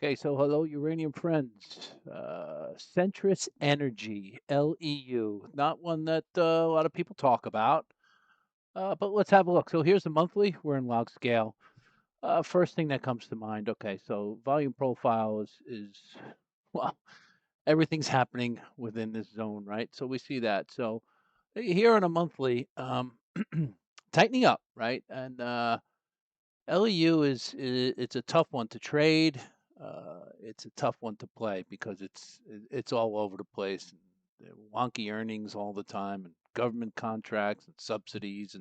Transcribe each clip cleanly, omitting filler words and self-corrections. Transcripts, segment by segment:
Okay, so hello, uranium friends. Centrist Energy, LEU, not one that a lot of people talk about, but let's have a look. So here's the monthly. We're in log scale. First thing that comes to mind. Okay, so volume profile is well, everything's happening within this zone, right? So we see that. So here on a monthly, tightening up, right? And LEU it's a tough one to trade. It's a tough one to play because it's all over the place. Wonky earnings all the time, and government contracts and subsidies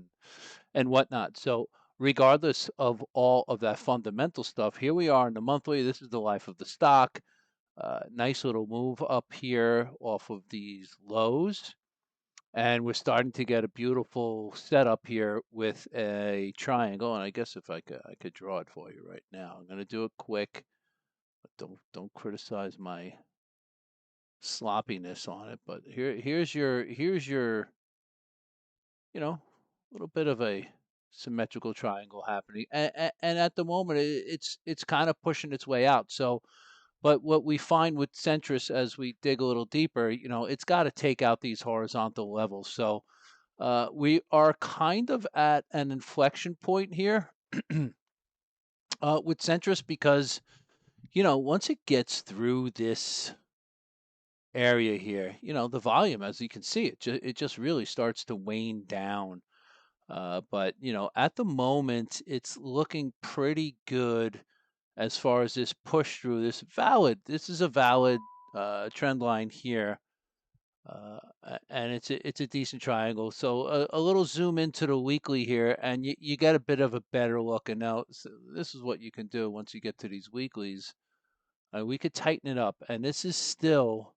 and whatnot. So regardless of all of that fundamental stuff, here we are in the monthly. This is the life of the stock. Nice little move up here off of these lows. And we're starting to get a beautiful setup here with a triangle. And I guess if I could draw it for you right now. I'm going to do it quick, but don't criticize my sloppiness on it. But here's your little bit of a symmetrical triangle happening. And at the moment, it's kind of pushing its way out. So, but what we find with centrist as we dig a little deeper, it's got to take out these horizontal levels. So we are kind of at an inflection point here with centrist because, once it gets through this area here, the volume, as you can see, it just really starts to wane down. But, at the moment, it's looking pretty good as far as this push through this is a valid trend line here. And it's a decent triangle. So a little zoom into the weekly here, and you get a bit of a better look. And now this is what you can do once you get to these weeklies. We could tighten it up, and that's still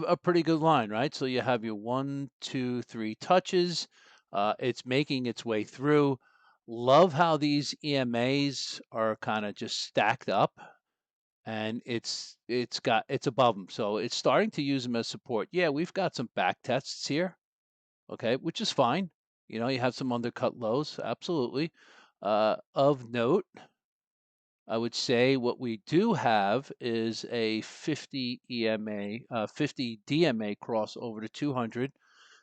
a pretty good line, right? So you have your 1, 2, 3 touches. It's making its way through. Love how these EMAs are kind of just stacked up and it's above them. So it's starting to use them as support. Yeah, we've got some back tests here, okay, which is fine. You have some undercut lows, absolutely. Of note, I would say what we do have is a 50 EMA, 50 DMA cross over to 200.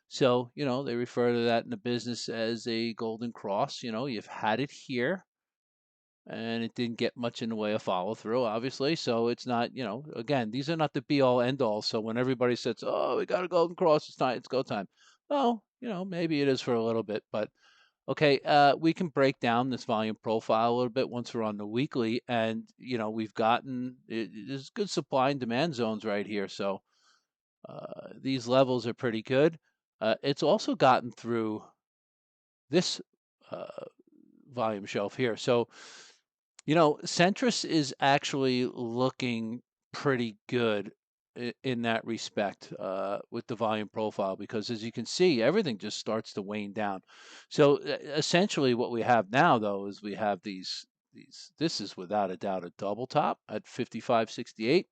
So, they refer to that in the business as a golden cross. You've had it here and it didn't get much in the way of follow through, obviously. So it's not, again, these are not the be all end all. So when everybody says, "Oh, we got a golden cross, it's go time," well, maybe it is for a little bit, but okay, we can break down this volume profile a little bit once we're on the weekly, and we've gotten there's good supply and demand zones right here. So these levels are pretty good. It's also gotten through this uh, volume shelf here. So Centris is actually looking pretty good in that respect with the volume profile because, as you can see, everything just starts to wane down. So essentially, what we have now, though, is we have these. This is without a doubt a double top at 55.68.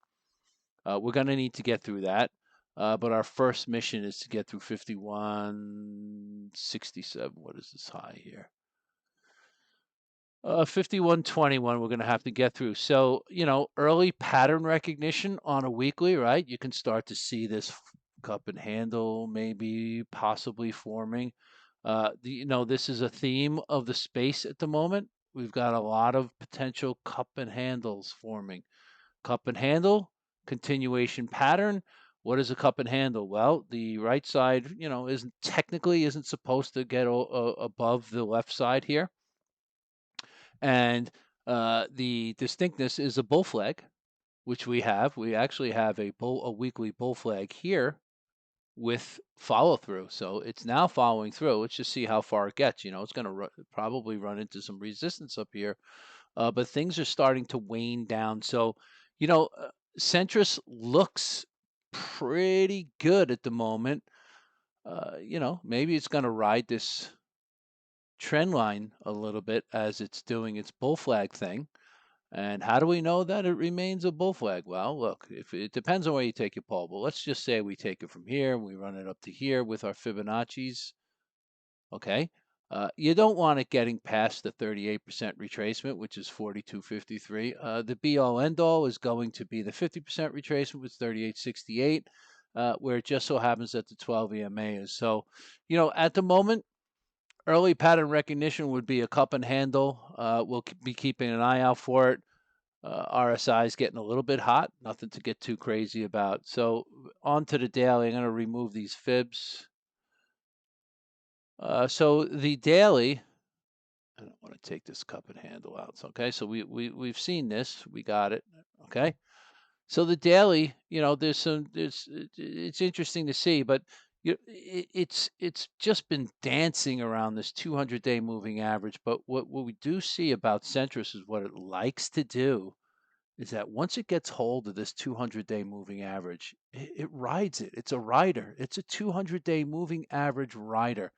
We're going to need to get through that. But our first mission is to get through 51.67. What is this high here? 51.21 we're going to have to get through. So, early pattern recognition on a weekly, right? You can start to see this cup and handle maybe possibly forming. This is a theme of the space at the moment. We've got a lot of potential cup and handles forming. Cup and handle, continuation pattern. What is a cup and handle? Well, the right side, isn't supposed to get above the left side here. And the distinctness is a bull flag, which we have. We actually have a weekly bull flag here with follow through. So it's now following through. Let's just see how far it gets. It's going to probably run into some resistance up here, but things are starting to wane down. So, Centrus looks pretty good at the moment. Maybe it's going to ride this trend line a little bit as it's doing its bull flag thing. And how do we know that it remains a bull flag? Well, look, if it depends on where you take your poll, but let's just say we take it from here and we run it up to here with our Fibonacci's. Okay. You don't want it getting past the 38% retracement, which is 42.53. The be all end all is going to be the 50% retracement, with 38.68, where it just so happens that the 12 EMA is. So, at the moment, early pattern recognition would be a cup and handle. We'll be keeping an eye out for it. RSI is getting a little bit hot, nothing to get too crazy about. So, on to the daily. I'm going to remove these fibs. So the daily, I don't want to take this cup and handle out. Okay, so we've seen this, we got it. Okay, so the daily, it's interesting to see, but it's just been dancing around this 200-day moving average. But what we do see about Centris is what it likes to do is that once it gets hold of this 200-day moving average, it rides it. It's a rider. It's a 200-day moving average rider.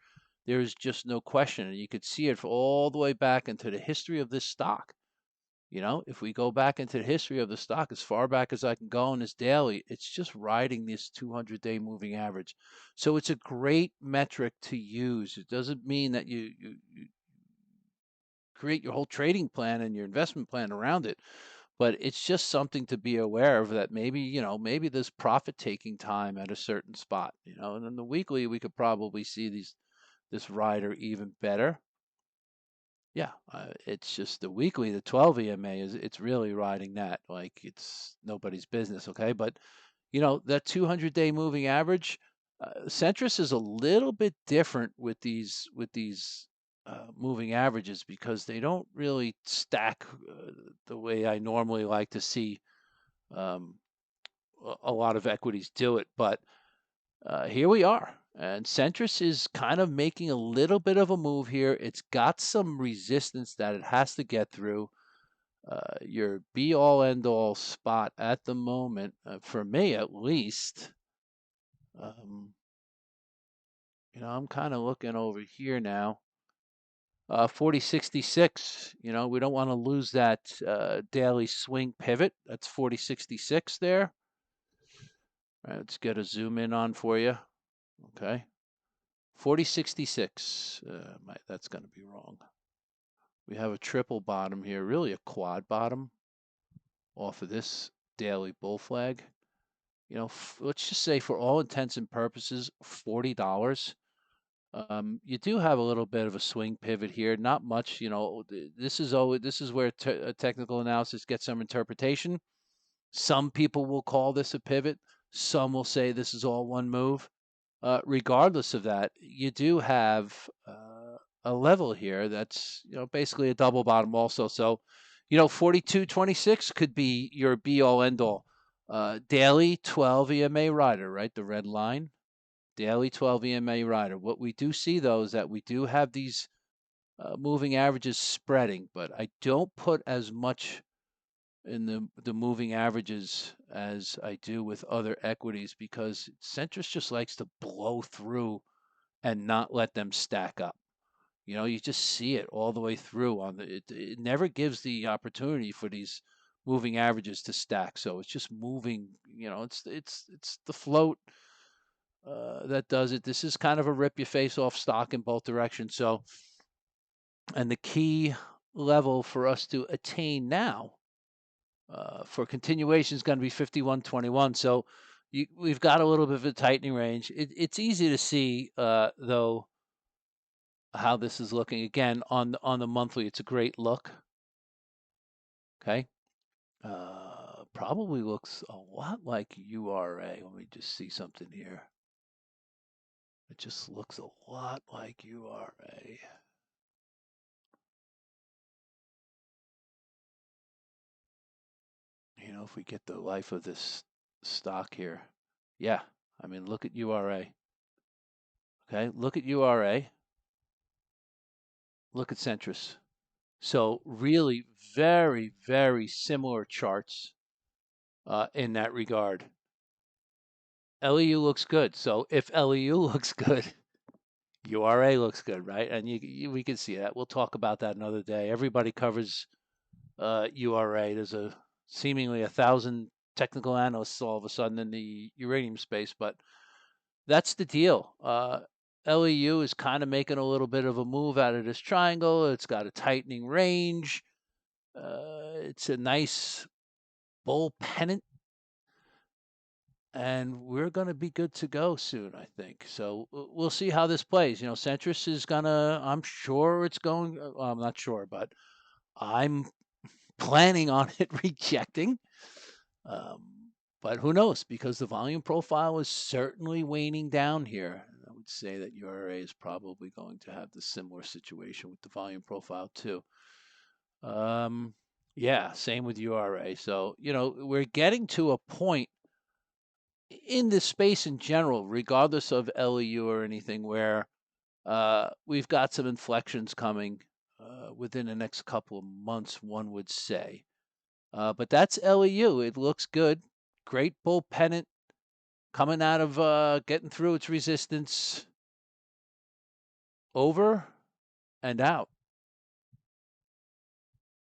There's just no question. And you could see it all the way back into the history of this stock. If we go back into the history of the stock as far back as I can go on this daily, it's just riding this 200-day moving average. So it's a great metric to use. It doesn't mean that you create your whole trading plan and your investment plan around it, but it's just something to be aware of, that maybe there's profit taking time at a certain spot, and in the weekly we could probably see this rider even better. Yeah, it's just the weekly, the 12 EMA it's really riding that like it's nobody's business. Okay, but that 200-day moving average, Centris is a little bit different with these moving averages, because they don't really stack the way I normally like to see um, a lot of equities do it. But here we are. And Centris is kind of making a little bit of a move here. It's got some resistance that it has to get through. Your be all end all spot at the moment, for me at least, um, I'm kind of looking over here now. 4066, we don't want to lose that daily swing pivot. That's 4066 there. All right, let's get a zoom in on for you. Okay. 4066. That's going to be wrong. We have a triple bottom here, really a quad bottom off of this daily bull flag. Let's just say for all intents and purposes, $40. You do have a little bit of a swing pivot here, not much. This is where technical analysis gets some interpretation. Some people will call this a pivot. Some will say this is all one move. Regardless of that, you do have a level here that's basically a double bottom also. So 42.26 could be your be all end all. Daily 12 EMA rider, right? The red line, daily 12 EMA rider. What we do see though is that we do have these moving averages spreading, but I don't put as much in the moving averages as I do with other equities, because Centris just likes to blow through and not let them stack up. You just see it all the way through on it never gives the opportunity for these moving averages to stack. So it's just moving, it's the float that does it. This is kind of a rip your face off stock in both directions. So, and the key level for us to attain now for continuation is going to be 51.21. So we've got a little bit of a tightening range. It's easy to see, though, how this is looking. Again, on the monthly, it's a great look. Okay. Probably looks a lot like URA. Let me just see something here. It just looks a lot like URA. If we get the life of this stock here. Yeah, I mean, look at URA. Okay, look at URA. Look at Centris. So really very, very similar charts in that regard. LEU looks good. So if LEU looks good, URA looks good, right? And we can see that. We'll talk about that another day. Everybody covers URA. There's seemingly 1,000 technical analysts all of a sudden in the uranium space, but that's the deal. LEU is kind of making a little bit of a move out of this triangle. It's got a tightening range. It's a nice bull pennant, and we're going to be good to go soon, I think. So we'll see how this plays. You know, Centris is going to, I'm sure it's going, well, I'm not sure, but I'm planning on it rejecting. Um, but who knows? Because the volume profile is certainly waning down here. I would say that URA is probably going to have the similar situation with the volume profile too. Um, yeah, same with URA. So, you know, we're getting to a point in this space in general, regardless of LEU or anything, where we've got some inflections coming within the next couple of months, one would say. But that's LEU. It looks good. Great bull pennant coming out of getting through its resistance. Over and out.